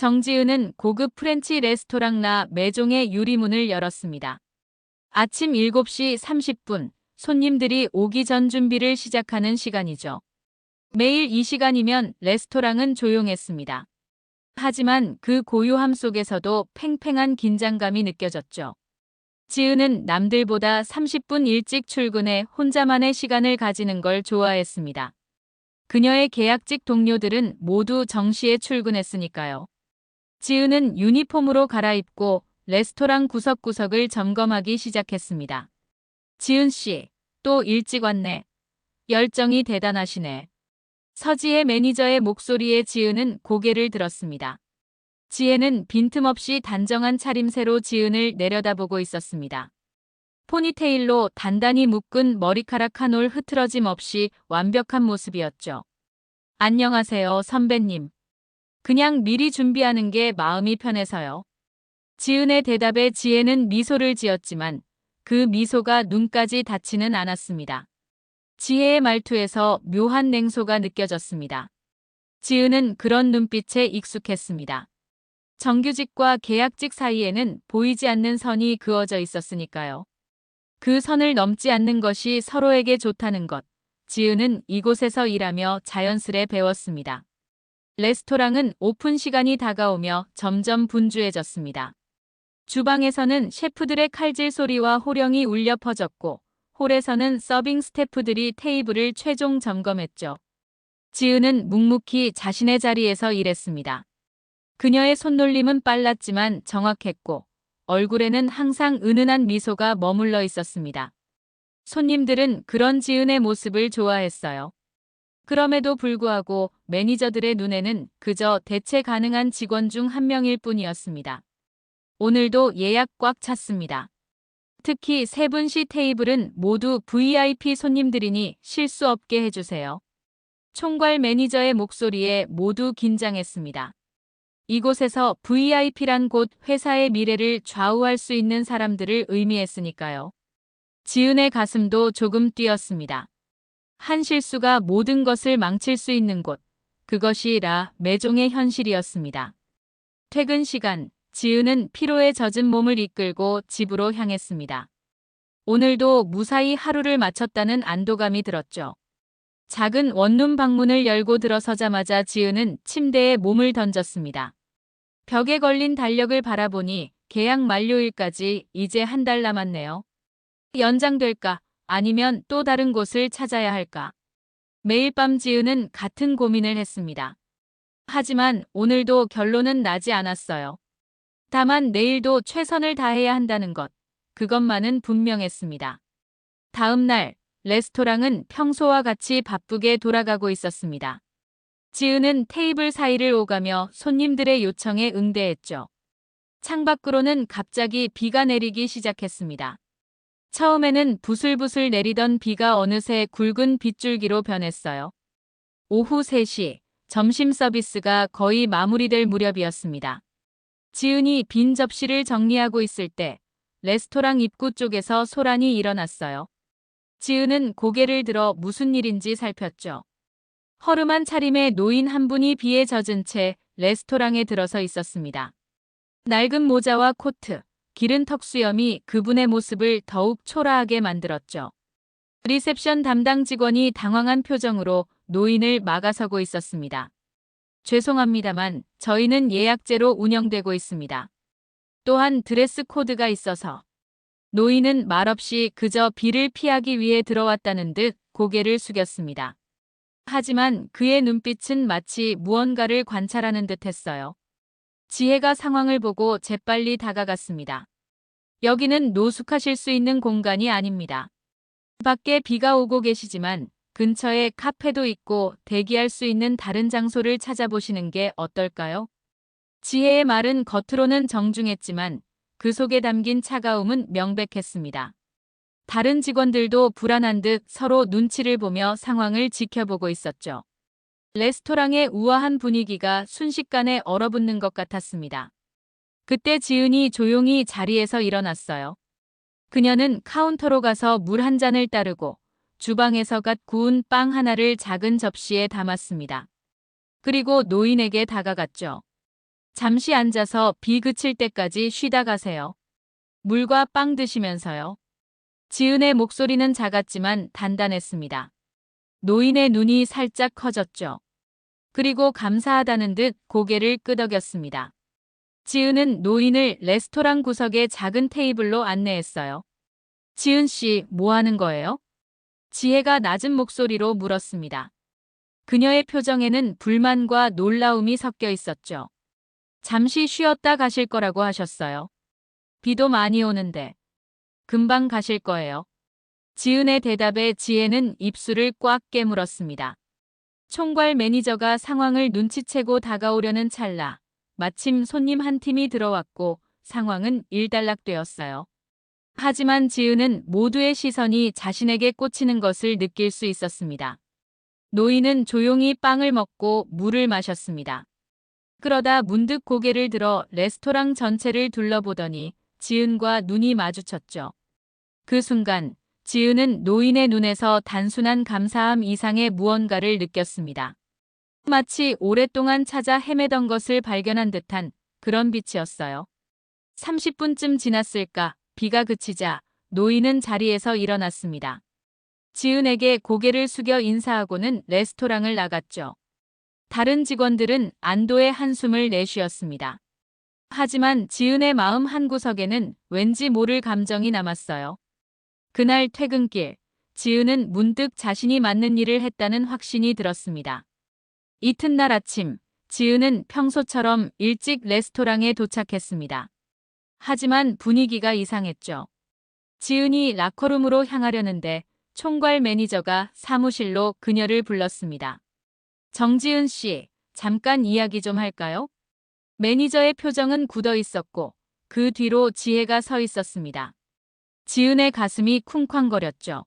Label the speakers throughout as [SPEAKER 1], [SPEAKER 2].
[SPEAKER 1] 정지은은 고급 프렌치 레스토랑 라 메종의 유리문을 열었습니다. 아침 7시 30분, 손님들이 오기 전 준비를 시작하는 시간이죠. 매일 이 시간이면 레스토랑은 조용했습니다. 하지만 그 고요함 속에서도 팽팽한 긴장감이 느껴졌죠. 지은은 남들보다 30분 일찍 출근해 혼자만의 시간을 가지는 걸 좋아했습니다. 그녀의 계약직 동료들은 모두 정시에 출근했으니까요. 지은은 유니폼으로 갈아입고 레스토랑 구석구석을 점검하기 시작했습니다. 지은 씨, 또 일찍 왔네. 열정이 대단하시네. 서지혜 매니저의 목소리에 지은은 고개를 들었습니다. 지혜는 빈틈없이 단정한 차림새로 지은을 내려다보고 있었습니다. 포니테일로 단단히 묶은 머리카락 한 올 흐트러짐 없이 완벽한 모습이었죠. 안녕하세요, 선배님. 그냥 미리 준비하는 게 마음이 편해서요. 지은의 대답에 지혜는 미소를 지었지만 그 미소가 눈까지 닿지는 않았습니다. 지혜의 말투에서 묘한 냉소가 느껴졌습니다. 지은은 그런 눈빛에 익숙했습니다. 정규직과 계약직 사이에는 보이지 않는 선이 그어져 있었으니까요. 그 선을 넘지 않는 것이 서로에게 좋다는 것, 지은은 이곳에서 일하며 자연스레 배웠습니다. 레스토랑은 오픈 시간이 다가오며 점점 분주해졌습니다. 주방에서는 셰프들의 칼질 소리와 호령이 울려 퍼졌고, 홀에서는 서빙 스태프들이 테이블을 최종 점검했죠. 지은은 묵묵히 자신의 자리에서 일했습니다. 그녀의 손놀림은 빨랐지만 정확했고, 얼굴에는 항상 은은한 미소가 머물러 있었습니다. 손님들은 그런 지은의 모습을 좋아했어요. 그럼에도 불구하고 매니저들의 눈에는 그저 대체 가능한 직원 중 한 명일 뿐이었습니다. 오늘도 예약 꽉 찼습니다. 특히 세 분시 테이블은 모두 VIP 손님들이니 실수 없게 해주세요. 총괄 매니저의 목소리에 모두 긴장했습니다. 이곳에서 VIP란 곧 회사의 미래를 좌우할 수 있는 사람들을 의미했으니까요. 지은의 가슴도 조금 뛰었습니다. 한 실수가 모든 것을 망칠 수 있는 곳, 그것이 라 메종의 현실이었습니다. 퇴근 시간, 지은은 피로에 젖은 몸을 이끌고 집으로 향했습니다. 오늘도 무사히 하루를 마쳤다는 안도감이 들었죠. 작은 원룸 방문을 열고 들어서자마자 지은은 침대에 몸을 던졌습니다. 벽에 걸린 달력을 바라보니 계약 만료일까지 이제 한 달 남았네요. 연장될까? 아니면 또 다른 곳을 찾아야 할까? 매일 밤 지은은 같은 고민을 했습니다. 하지만 오늘도 결론은 나지 않았어요. 다만 내일도 최선을 다해야 한다는 것, 그것만은 분명했습니다. 다음 날, 레스토랑은 평소와 같이 바쁘게 돌아가고 있었습니다. 지은은 테이블 사이를 오가며 손님들의 요청에 응대했죠. 창밖으로는 갑자기 비가 내리기 시작했습니다. 처음에는 부슬부슬 내리던 비가 어느새 굵은 빗줄기로 변했어요. 오후 3시, 점심 서비스가 거의 마무리될 무렵이었습니다. 지은이 빈 접시를 정리하고 있을 때 레스토랑 입구 쪽에서 소란이 일어났어요. 지은은 고개를 들어 무슨 일인지 살폈죠. 허름한 차림의 노인 한 분이 비에 젖은 채 레스토랑에 들어서 있었습니다. 낡은 모자와 코트, 기른 턱수염이 그분의 모습을 더욱 초라하게 만들었죠. 리셉션 담당 직원이 당황한 표정으로 노인을 막아서고 있었습니다. 죄송합니다만 저희는 예약제로 운영되고 있습니다. 또한 드레스 코드가 있어서. 노인은 말없이 그저 비를 피하기 위해 들어왔다는 듯 고개를 숙였습니다. 하지만 그의 눈빛은 마치 무언가를 관찰하는 듯 했어요. 지혜가 상황을 보고 재빨리 다가갔습니다. 여기는 노숙하실 수 있는 공간이 아닙니다. 밖에 비가 오고 계시지만 근처에 카페도 있고 대기할 수 있는 다른 장소를 찾아보시는 게 어떨까요? 지혜의 말은 겉으로는 정중했지만 그 속에 담긴 차가움은 명백했습니다. 다른 직원들도 불안한 듯 서로 눈치를 보며 상황을 지켜보고 있었죠. 레스토랑의 우아한 분위기가 순식간에 얼어붙는 것 같았습니다. 그때 지은이 조용히 자리에서 일어났어요. 그녀는 카운터로 가서 물 한 잔을 따르고 주방에서 갓 구운 빵 하나를 작은 접시에 담았습니다. 그리고 노인에게 다가갔죠. 잠시 앉아서 비 그칠 때까지 쉬다 가세요. 물과 빵 드시면서요. 지은의 목소리는 작았지만 단단했습니다. 노인의 눈이 살짝 커졌죠. 그리고 감사하다는 듯 고개를 끄덕였습니다. 지은은 노인을 레스토랑 구석의 작은 테이블로 안내했어요. 지은 씨, 뭐 하는 거예요? 지혜가 낮은 목소리로 물었습니다. 그녀의 표정에는 불만과 놀라움이 섞여 있었죠. 잠시 쉬었다 가실 거라고 하셨어요. 비도 많이 오는데. 금방 가실 거예요. 지은의 대답에 지혜는 입술을 꽉 깨물었습니다. 총괄 매니저가 상황을 눈치채고 다가오려는 찰나 마침 손님 한 팀이 들어왔고 상황은 일단락되었어요. 하지만 지은은 모두의 시선이 자신에게 꽂히는 것을 느낄 수 있었습니다. 노인은 조용히 빵을 먹고 물을 마셨습니다. 그러다 문득 고개를 들어 레스토랑 전체를 둘러보더니 지은과 눈이 마주쳤죠. 그 순간 지은은 노인의 눈에서 단순한 감사함 이상의 무언가를 느꼈습니다. 마치 오랫동안 찾아 헤매던 것을 발견한 듯한 그런 빛이었어요. 30분쯤 지났을까 비가 그치자 노인은 자리에서 일어났습니다. 지은에게 고개를 숙여 인사하고는 레스토랑을 나갔죠. 다른 직원들은 안도의 한숨을 내쉬었습니다. 하지만 지은의 마음 한구석에는 왠지 모를 감정이 남았어요. 그날 퇴근길, 지은은 문득 자신이 맞는 일을 했다는 확신이 들었습니다. 이튿날 아침, 지은은 평소처럼 일찍 레스토랑에 도착했습니다. 하지만 분위기가 이상했죠. 지은이 라커룸으로 향하려는데 총괄 매니저가 사무실로 그녀를 불렀습니다. 정지은 씨, 잠깐 이야기 좀 할까요? 매니저의 표정은 굳어 있었고 그 뒤로 지혜가 서 있었습니다. 지은의 가슴이 쿵쾅거렸죠.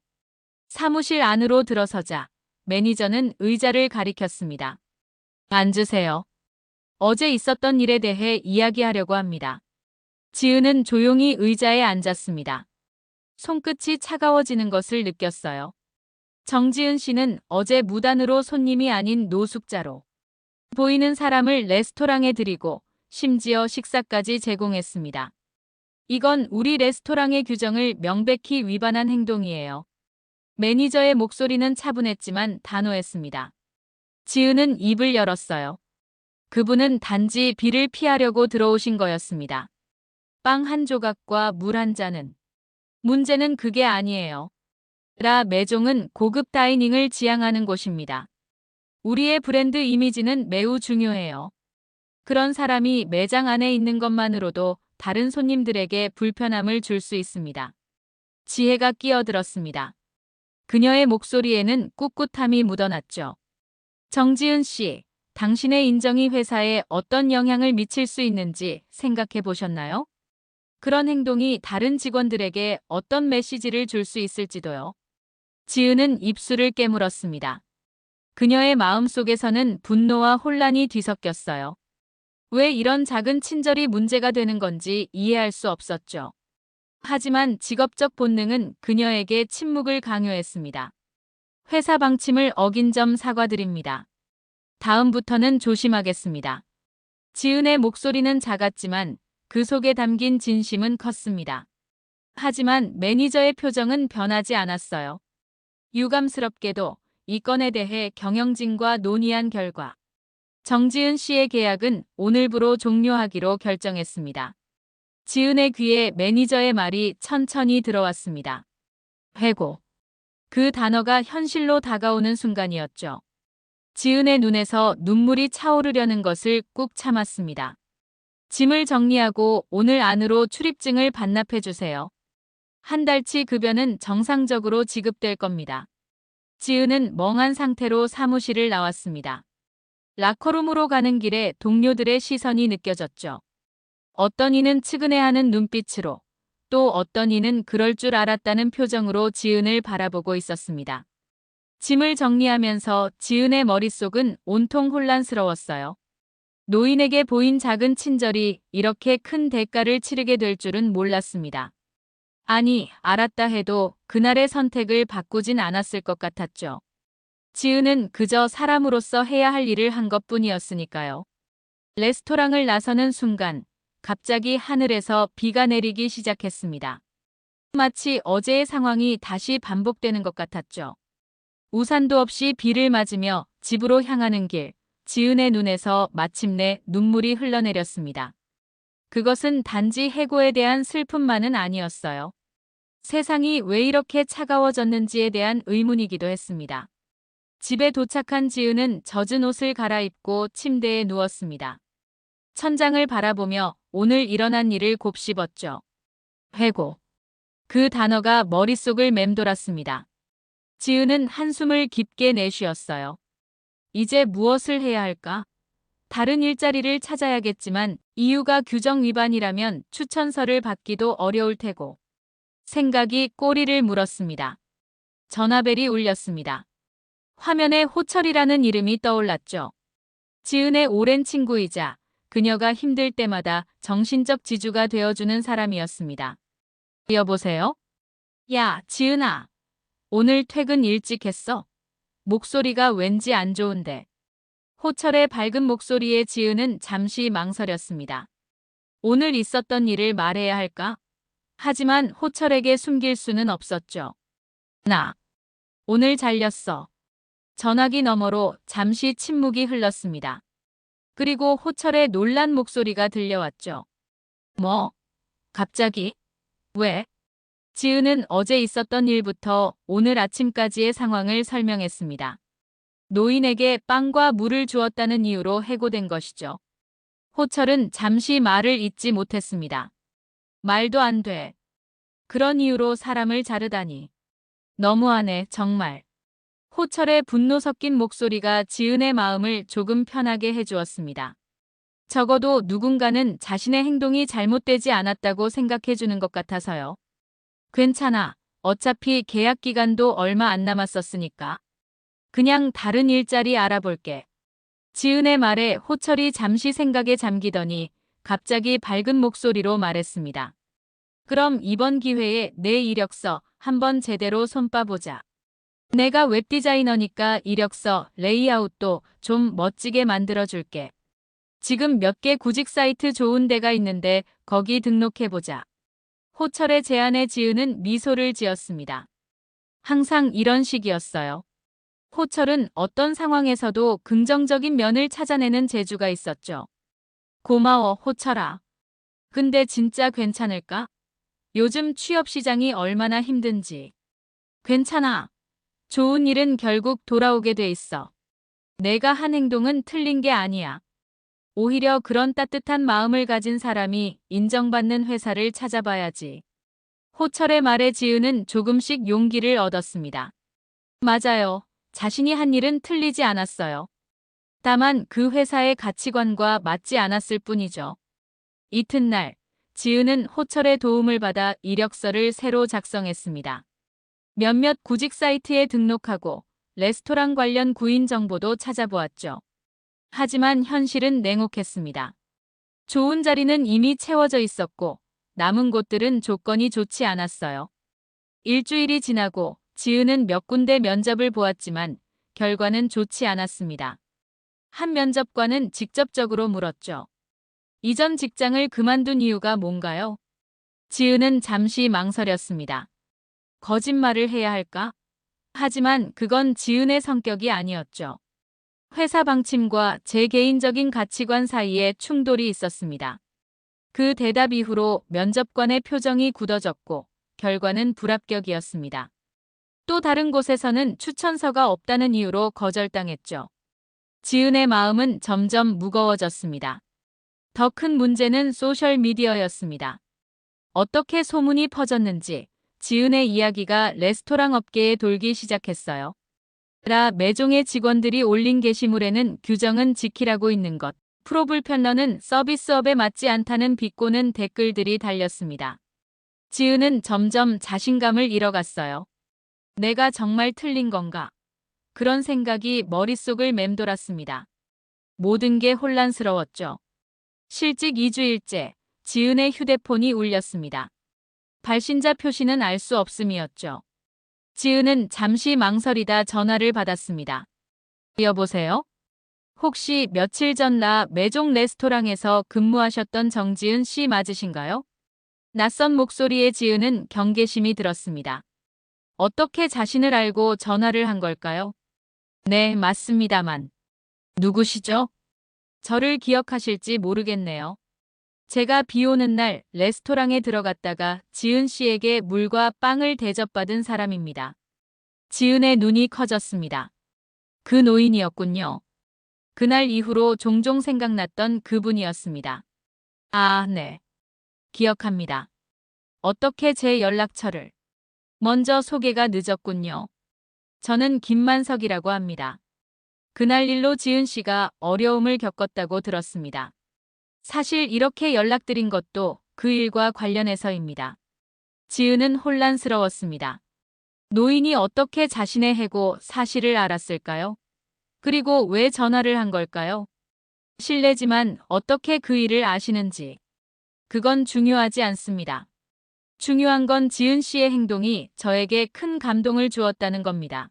[SPEAKER 1] 사무실 안으로 들어서자 매니저는 의자를 가리켰습니다. 앉으세요. 어제 있었던 일에 대해 이야기하려고 합니다. 지은은 조용히 의자에 앉았습니다. 손끝이 차가워지는 것을 느꼈어요. 정지은 씨는 어제 무단으로 손님이 아닌 노숙자로 보이는 사람을 레스토랑에 들이고 심지어 식사까지 제공했습니다. 이건 우리 레스토랑의 규정을 명백히 위반한 행동이에요. 매니저의 목소리는 차분했지만 단호했습니다. 지은은 입을 열었어요. 그분은 단지 비를 피하려고 들어오신 거였습니다. 빵 한 조각과 물 한 잔은. 문제는 그게 아니에요. 라 매종은 고급 다이닝을 지향하는 곳입니다. 우리의 브랜드 이미지는 매우 중요해요. 그런 사람이 매장 안에 있는 것만으로도 다른 손님들에게 불편함을 줄 수 있습니다. 지혜가 끼어들었습니다. 그녀의 목소리에는 꿋꿋함이 묻어났죠. 정지은 씨, 당신의 인정이 회사에 어떤 영향을 미칠 수 있는지 생각해 보셨나요? 그런 행동이 다른 직원들에게 어떤 메시지를 줄 수 있을지도요. 지은은 입술을 깨물었습니다. 그녀의 마음속에서는 분노와 혼란이 뒤섞였어요. 왜 이런 작은 친절이 문제가 되는 건지 이해할 수 없었죠. 하지만 직업적 본능은 그녀에게 침묵을 강요했습니다. 회사 방침을 어긴 점 사과드립니다. 다음부터는 조심하겠습니다. 지은의 목소리는 작았지만 그 속에 담긴 진심은 컸습니다. 하지만 매니저의 표정은 변하지 않았어요. 유감스럽게도 이 건에 대해 경영진과 논의한 결과 정지은 씨의 계약은 오늘부로 종료하기로 결정했습니다. 지은의 귀에 매니저의 말이 천천히 들어왔습니다. 해고. 그 단어가 현실로 다가오는 순간이었죠. 지은의 눈에서 눈물이 차오르려는 것을 꾹 참았습니다. 짐을 정리하고 오늘 안으로 출입증을 반납해 주세요. 한 달치 급여는 정상적으로 지급될 겁니다. 지은은 멍한 상태로 사무실을 나왔습니다. 라커룸으로 가는 길에 동료들의 시선이 느껴졌죠. 어떤 이는 측은해하는 눈빛으로, 또 어떤 이는 그럴 줄 알았다는 표정으로 지은을 바라보고 있었습니다. 짐을 정리하면서 지은의 머릿속은 온통 혼란스러웠어요. 노인에게 보인 작은 친절이 이렇게 큰 대가를 치르게 될 줄은 몰랐습니다. 아니, 알았다 해도 그날의 선택을 바꾸진 않았을 것 같았죠. 지은은 그저 사람으로서 해야 할 일을 한 것뿐이었으니까요. 레스토랑을 나서는 순간 갑자기 하늘에서 비가 내리기 시작했습니다. 마치 어제의 상황이 다시 반복되는 것 같았죠. 우산도 없이 비를 맞으며 집으로 향하는 길, 지은의 눈에서 마침내 눈물이 흘러내렸습니다. 그것은 단지 해고에 대한 슬픔만은 아니었어요. 세상이 왜 이렇게 차가워졌는지에 대한 의문이기도 했습니다. 집에 도착한 지은은 젖은 옷을 갈아입고 침대에 누웠습니다. 천장을 바라보며 오늘 일어난 일을 곱씹었죠. 해고. 그 단어가 머릿속을 맴돌았습니다. 지은은 한숨을 깊게 내쉬었어요. 이제 무엇을 해야 할까? 다른 일자리를 찾아야겠지만 이유가 규정 위반이라면 추천서를 받기도 어려울 테고. 생각이 꼬리를 물었습니다. 전화벨이 울렸습니다. 화면에 호철이라는 이름이 떠올랐죠. 지은의 오랜 친구이자 그녀가 힘들 때마다 정신적 지주가 되어주는 사람이었습니다. 여보세요? 야, 지은아. 오늘 퇴근 일찍 했어? 목소리가 왠지 안 좋은데. 호철의 밝은 목소리에 지은은 잠시 망설였습니다. 오늘 있었던 일을 말해야 할까? 하지만 호철에게 숨길 수는 없었죠. 나 오늘 잘렸어. 전화기 너머로 잠시 침묵이 흘렀습니다. 그리고 호철의 놀란 목소리가 들려왔죠. 뭐? 갑자기? 왜? 지은은 어제 있었던 일부터 오늘 아침까지의 상황을 설명했습니다. 노인에게 빵과 물을 주었다는 이유로 해고된 것이죠. 호철은 잠시 말을 잇지 못했습니다. 말도 안 돼. 그런 이유로 사람을 자르다니. 너무하네, 정말. 호철의 분노 섞인 목소리가 지은의 마음을 조금 편하게 해주었습니다. 적어도 누군가는 자신의 행동이 잘못되지 않았다고 생각해주는 것 같아서요. 괜찮아. 어차피 계약 기간도 얼마 안 남았었으니까. 그냥 다른 일자리 알아볼게. 지은의 말에 호철이 잠시 생각에 잠기더니 갑자기 밝은 목소리로 말했습니다. 그럼 이번 기회에 내 이력서 한번 제대로 손봐보자. 내가 웹디자이너니까 이력서, 레이아웃도 좀 멋지게 만들어줄게. 지금 몇 개 구직 사이트 좋은 데가 있는데 거기 등록해보자. 호철의 제안에 지은은 미소를 지었습니다. 항상 이런 식이었어요. 호철은 어떤 상황에서도 긍정적인 면을 찾아내는 재주가 있었죠. 고마워, 호철아. 근데 진짜 괜찮을까? 요즘 취업 시장이 얼마나 힘든지. 괜찮아. 좋은 일은 결국 돌아오게 돼 있어. 내가 한 행동은 틀린 게 아니야. 오히려 그런 따뜻한 마음을 가진 사람이 인정받는 회사를 찾아봐야지. 호철의 말에 지은은 조금씩 용기를 얻었습니다. 맞아요. 자신이 한 일은 틀리지 않았어요. 다만 그 회사의 가치관과 맞지 않았을 뿐이죠. 이튿날, 지은은 호철의 도움을 받아 이력서를 새로 작성했습니다. 몇몇 구직 사이트에 등록하고 레스토랑 관련 구인 정보도 찾아보았죠. 하지만 현실은 냉혹했습니다. 좋은 자리는 이미 채워져 있었고 남은 곳들은 조건이 좋지 않았어요. 일주일이 지나고 지은은 몇 군데 면접을 보았지만 결과는 좋지 않았습니다. 한 면접관은 직접적으로 물었죠. 이전 직장을 그만둔 이유가 뭔가요? 지은은 잠시 망설였습니다. 거짓말을 해야 할까? 하지만 그건 지은의 성격이 아니었죠. 회사 방침과 제 개인적인 가치관 사이에 충돌이 있었습니다. 그 대답 이후로 면접관의 표정이 굳어졌고 결과는 불합격이었습니다. 또 다른 곳에서는 추천서가 없다는 이유로 거절당했죠. 지은의 마음은 점점 무거워졌습니다. 더 큰 문제는 소셜미디어였습니다. 어떻게 소문이 퍼졌는지 지은의 이야기가 레스토랑 업계에 돌기 시작했어요. 매종의 직원들이 올린 게시물에는 규정은 지키라고 있는 것, 프로불편러는 서비스업에 맞지 않다는 비꼬는 댓글들이 달렸습니다. 지은은 점점 자신감을 잃어갔어요. 내가 정말 틀린 건가? 그런 생각이 머릿속을 맴돌았습니다. 모든 게 혼란스러웠죠. 실직 2주일째, 지은의 휴대폰이 울렸습니다. 발신자 표시는 알 수 없음이었죠. 지은은 잠시 망설이다 전화를 받았습니다. 여보세요? 혹시 며칠 전 라 메종 레스토랑에서 근무하셨던 정지은 씨 맞으신가요? 낯선 목소리의 지은은 경계심이 들었습니다. 어떻게 자신을 알고 전화를 한 걸까요? 네, 맞습니다만. 누구시죠? 저를 기억하실지 모르겠네요. 제가 비 오는 날 레스토랑에 들어갔다가 지은 씨에게 물과 빵을 대접받은 사람입니다. 지은의 눈이 커졌습니다. 그 노인이었군요. 그날 이후로 종종 생각났던 그분이었습니다. 아, 네. 기억합니다. 어떻게 제 연락처를? 먼저 소개가 늦었군요. 저는 김만석이라고 합니다. 그날 일로 지은 씨가 어려움을 겪었다고 들었습니다. 사실 이렇게 연락드린 것도 그 일과 관련해서입니다. 지은은 혼란스러웠습니다. 노인이 어떻게 자신의 해고 사실을 알았을까요? 그리고 왜 전화를 한 걸까요? 실례지만 어떻게 그 일을 아시는지. 그건 중요하지 않습니다. 중요한 건 지은 씨의 행동이 저에게 큰 감동을 주었다는 겁니다.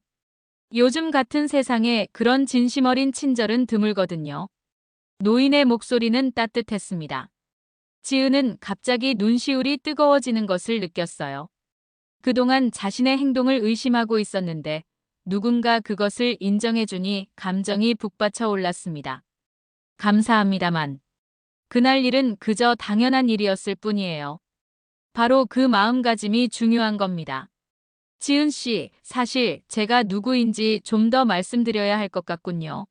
[SPEAKER 1] 요즘 같은 세상에 그런 진심 어린 친절은 드물거든요. 노인의 목소리는 따뜻했습니다. 지은은 갑자기 눈시울이 뜨거워지는 것을 느꼈어요. 그동안 자신의 행동을 의심하고 있었는데 누군가 그것을 인정해주니 감정이 북받쳐 올랐습니다. 감사합니다만 그날 일은 그저 당연한 일이었을 뿐이에요. 바로 그 마음가짐이 중요한 겁니다. 지은 씨, 사실 제가 누구인지 좀 더 말씀드려야 할 것 같군요.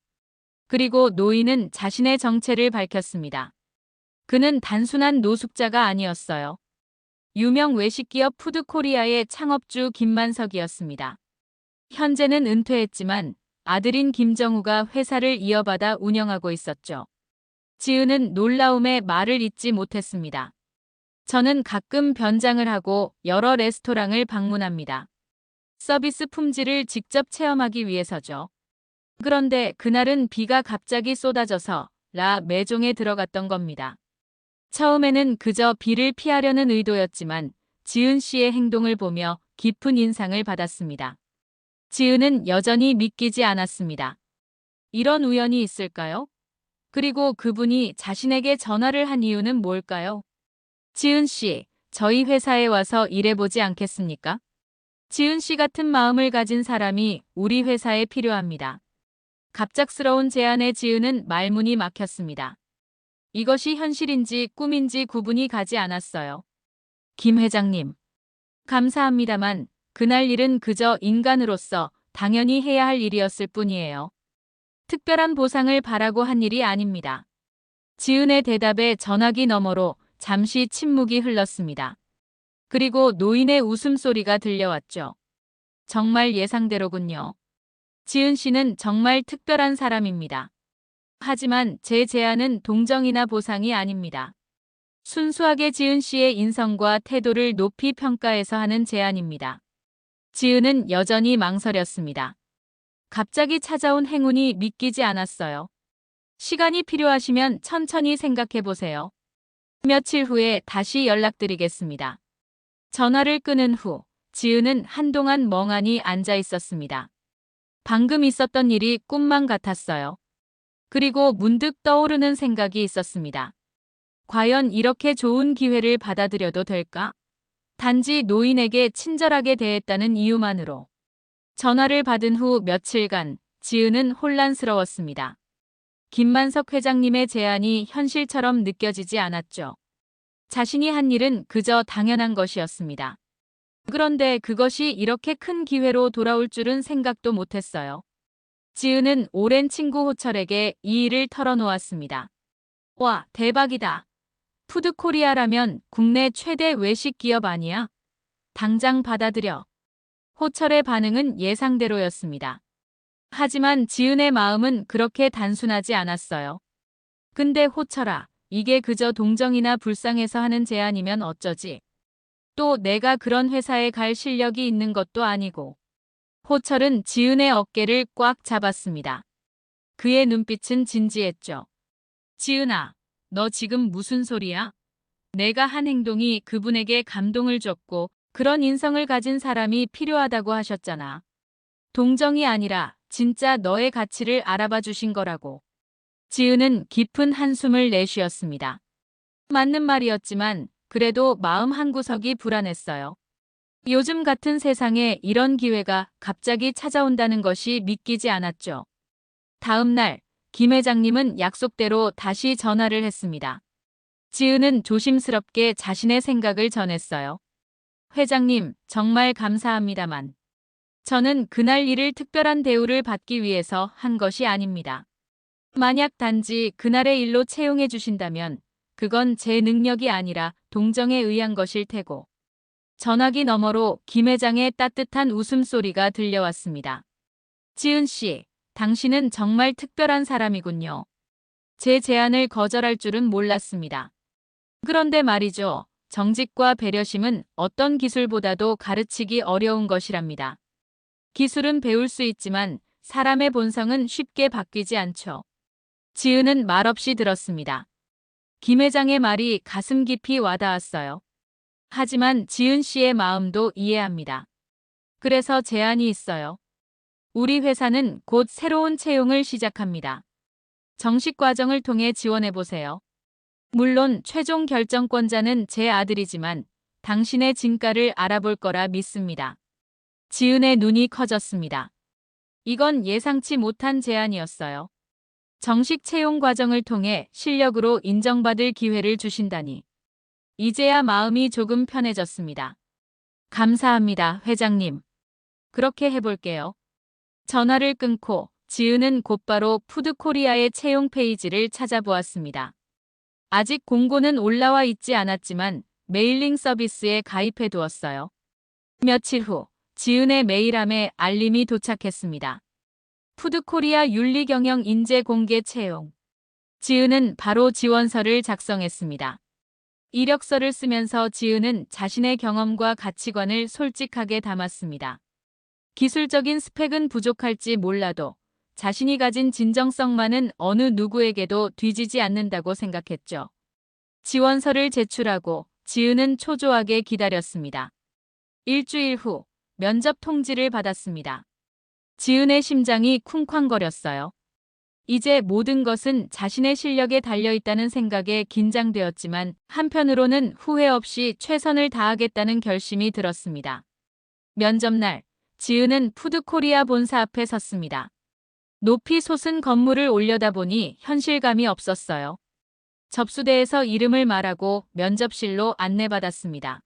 [SPEAKER 1] 그리고 노인은 자신의 정체를 밝혔습니다. 그는 단순한 노숙자가 아니었어요. 유명 외식기업 푸드코리아의 창업주 김만석이었습니다. 현재는 은퇴했지만 아들인 김정우가 회사를 이어받아 운영하고 있었죠. 지은은 놀라움에 말을 잇지 못했습니다. 저는 가끔 변장을 하고 여러 레스토랑을 방문합니다. 서비스 품질을 직접 체험하기 위해서죠. 그런데 그날은 비가 갑자기 쏟아져서 라 메종에 들어갔던 겁니다. 처음에는 그저 비를 피하려는 의도였지만 지은 씨의 행동을 보며 깊은 인상을 받았습니다. 지은은 여전히 믿기지 않았습니다. 이런 우연이 있을까요? 그리고 그분이 자신에게 전화를 한 이유는 뭘까요? 지은 씨, 저희 회사에 와서 일해보지 않겠습니까? 지은 씨 같은 마음을 가진 사람이 우리 회사에 필요합니다. 갑작스러운 제안에 지은은 말문이 막혔습니다. 이것이 현실인지 꿈인지 구분이 가지 않았어요. 김 회장님, 감사합니다만 그날 일은 그저 인간으로서 당연히 해야 할 일이었을 뿐이에요. 특별한 보상을 바라고 한 일이 아닙니다. 지은의 대답에 전화기 너머로 잠시 침묵이 흘렀습니다. 그리고 노인의 웃음소리가 들려왔죠. 정말 예상대로군요. 지은 씨는 정말 특별한 사람입니다. 하지만 제 제안은 동정이나 보상이 아닙니다. 순수하게 지은 씨의 인성과 태도를 높이 평가해서 하는 제안입니다. 지은은 여전히 망설였습니다. 갑자기 찾아온 행운이 믿기지 않았어요. 시간이 필요하시면 천천히 생각해 보세요. 며칠 후에 다시 연락드리겠습니다. 전화를 끊은 후 지은은 한동안 멍하니 앉아 있었습니다. 방금 있었던 일이 꿈만 같았어요. 그리고 문득 떠오르는 생각이 있었습니다. 과연 이렇게 좋은 기회를 받아들여도 될까? 단지 노인에게 친절하게 대했다는 이유만으로. 전화를 받은 후 며칠간 지은은 혼란스러웠습니다. 김만석 회장님의 제안이 현실처럼 느껴지지 않았죠. 자신이 한 일은 그저 당연한 것이었습니다. 그런데 그것이 이렇게 큰 기회로 돌아올 줄은 생각도 못했어요. 지은은 오랜 친구 호철에게 이 일을 털어놓았습니다. 와, 대박이다. 푸드코리아라면 국내 최대 외식 기업 아니야? 당장 받아들여. 호철의 반응은 예상대로였습니다. 하지만 지은의 마음은 그렇게 단순하지 않았어요. 근데 호철아, 이게 그저 동정이나 불쌍해서 하는 제안이면 어쩌지? 또 내가 그런 회사에 갈 실력이 있는 것도 아니고. 호철은 지은의 어깨를 꽉 잡았습니다. 그의 눈빛은 진지했죠. 지은아, 너 지금 무슨 소리야? 내가 한 행동이 그분에게 감동을 줬고 그런 인성을 가진 사람이 필요하다고 하셨잖아. 동정이 아니라 진짜 너의 가치를 알아봐 주신 거라고. 지은은 깊은 한숨을 내쉬었습니다. 맞는 말이었지만 그래도 마음 한구석이 불안했어요. 요즘 같은 세상에 이런 기회가 갑자기 찾아온다는 것이 믿기지 않았죠. 다음 날, 김 회장님은 약속대로 다시 전화를 했습니다. 지은은 조심스럽게 자신의 생각을 전했어요. 회장님, 정말 감사합니다만 저는 그날 일을 특별한 대우를 받기 위해서 한 것이 아닙니다. 만약 단지 그날의 일로 채용해 주신다면 그건 제 능력이 아니라 동정에 의한 것일 테고. 전화기 너머로 김 회장의 따뜻한 웃음소리가 들려왔습니다. 지은 씨, 당신은 정말 특별한 사람이군요. 제 제안을 거절할 줄은 몰랐습니다. 그런데 말이죠. 정직과 배려심은 어떤 기술보다도 가르치기 어려운 것이랍니다. 기술은 배울 수 있지만 사람의 본성은 쉽게 바뀌지 않죠. 지은은 말없이 들었습니다. 김 회장의 말이 가슴 깊이 와닿았어요. 하지만 지은 씨의 마음도 이해합니다. 그래서 제안이 있어요. 우리 회사는 곧 새로운 채용을 시작합니다. 정식 과정을 통해 지원해보세요. 물론 최종 결정권자는 제 아들이지만 당신의 진가를 알아볼 거라 믿습니다. 지은의 눈이 커졌습니다. 이건 예상치 못한 제안이었어요. 정식 채용 과정을 통해 실력으로 인정받을 기회를 주신다니. 이제야 마음이 조금 편해졌습니다. 감사합니다, 회장님. 그렇게 해볼게요. 전화를 끊고 지은은 곧바로 푸드코리아의 채용 페이지를 찾아보았습니다. 아직 공고는 올라와 있지 않았지만 메일링 서비스에 가입해 두었어요. 며칠 후 지은의 메일함에 알림이 도착했습니다. 푸드코리아 윤리경영 인재 공개 채용. 지은은 바로 지원서를 작성했습니다. 이력서를 쓰면서 지은은 자신의 경험과 가치관을 솔직하게 담았습니다. 기술적인 스펙은 부족할지 몰라도 자신이 가진 진정성만은 어느 누구에게도 뒤지지 않는다고 생각했죠. 지원서를 제출하고 지은은 초조하게 기다렸습니다. 일주일 후 면접 통지를 받았습니다. 지은의 심장이 쿵쾅거렸어요. 이제 모든 것은 자신의 실력에 달려있다는 생각에 긴장되었지만 한편으로는 후회 없이 최선을 다하겠다는 결심이 들었습니다. 면접날, 지은은 푸드코리아 본사 앞에 섰습니다. 높이 솟은 건물을 올려다보니 현실감이 없었어요. 접수대에서 이름을 말하고 면접실로 안내받았습니다.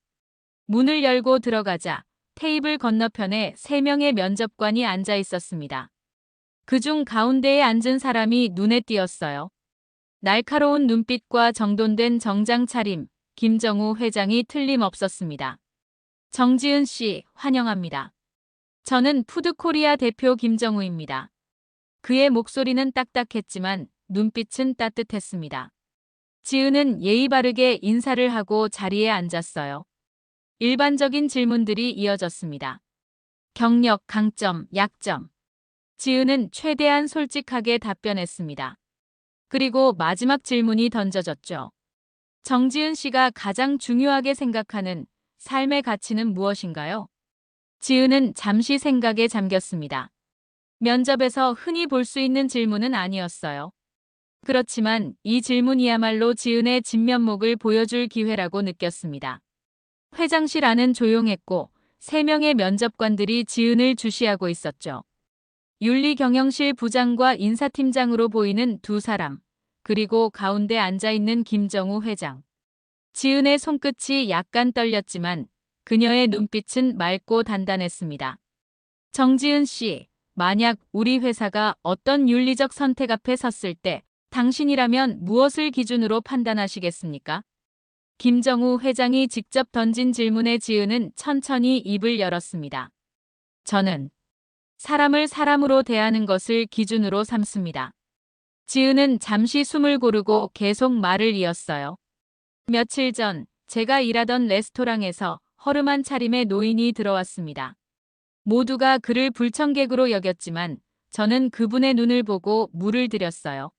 [SPEAKER 1] 문을 열고 들어가자 테이블 건너편에 3명의 면접관이 앉아 있었습니다. 그중 가운데에 앉은 사람이 눈에 띄었어요. 날카로운 눈빛과 정돈된 정장 차림, 김정우 회장이 틀림없었습니다. 정지은 씨, 환영합니다. 저는 푸드코리아 대표 김정우입니다. 그의 목소리는 딱딱했지만 눈빛은 따뜻했습니다. 지은은 예의 바르게 인사를 하고 자리에 앉았어요. 일반적인 질문들이 이어졌습니다. 경력, 강점, 약점. 지은은 최대한 솔직하게 답변했습니다. 그리고 마지막 질문이 던져졌죠. 정지은 씨가 가장 중요하게 생각하는 삶의 가치는 무엇인가요? 지은은 잠시 생각에 잠겼습니다. 면접에서 흔히 볼 수 있는 질문은 아니었어요. 그렇지만 이 질문이야말로 지은의 진면목을 보여줄 기회라고 느꼈습니다. 회장실 안은 조용했고 3명의 면접관들이 지은을 주시하고 있었죠. 윤리경영실 부장과 인사팀장으로 보이는 2사람, 그리고 가운데 앉아있는 김정우 회장. 지은의 손끝이 약간 떨렸지만 그녀의 눈빛은 맑고 단단했습니다. 정지은 씨, 만약 우리 회사가 어떤 윤리적 선택 앞에 섰을 때 당신이라면 무엇을 기준으로 판단하시겠습니까? 김정우 회장이 직접 던진 질문에 지은은 천천히 입을 열었습니다. 저는 사람을 사람으로 대하는 것을 기준으로 삼습니다. 지은은 잠시 숨을 고르고 계속 말을 이었어요. 며칠 전 제가 일하던 레스토랑에서 허름한 차림의 노인이 들어왔습니다. 모두가 그를 불청객으로 여겼지만 저는 그분의 눈을 보고 물을 드렸어요.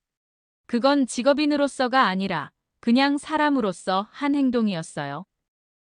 [SPEAKER 1] 그건 직업인으로서가 아니라 그냥 사람으로서 한 행동이었어요.